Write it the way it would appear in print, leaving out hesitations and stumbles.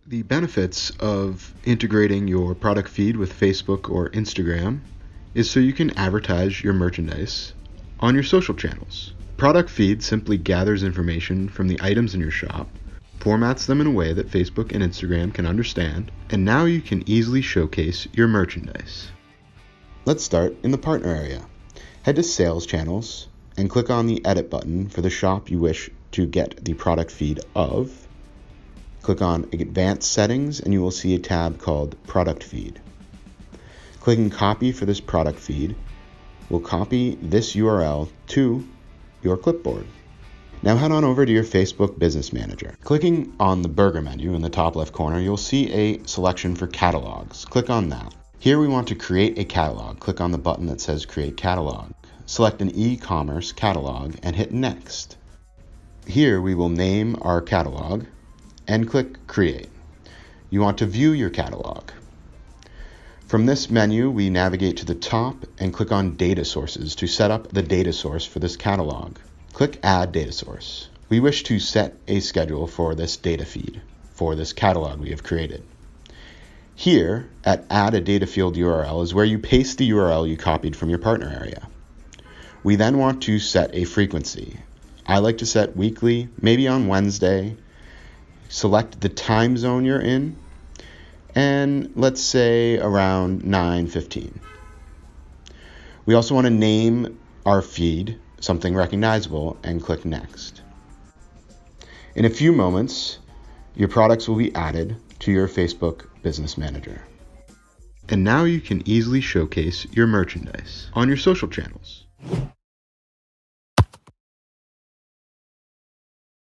The benefits of integrating your product feed with Facebook or Instagram is so you can advertise your merchandise on your social channels. Product feed simply gathers information from the items in your shop, formats them in a way that Facebook and Instagram can understand, and now you can easily showcase your merchandise. Let's start in the partner area. Head to Sales Channels and click on the Edit button for the shop you wish to get the product feed of. Click on Advanced Settings and you will see a tab called Product Feed. Clicking Copy for this product feed will copy this URL to your clipboard. Now head on over to your Facebook Business Manager. Clicking on the burger menu in the top left corner, you'll see a selection for catalogs. Click on that. Here we want to create a catalog. Click on the button that says Create Catalog. Select an e-commerce catalog and hit Next. Here we will name our catalog and click Create. You want to view your catalog. From this menu, we navigate to the top and click on Data Sources to set up the data source for this catalog. Click Add Data Source. We wish to set a schedule for this data feed for this catalog we have created. Here, at Add a Data Field URL is where you paste the URL you copied from your partner area. We then want to set a frequency. I like to set weekly, maybe on Wednesday. Select the time zone you're in, and let's say around 9:15. We also want to name our feed something recognizable and click Next. In a few moments, your products will be added to your Facebook Business Manager. And now you can easily showcase your merchandise on your social channels.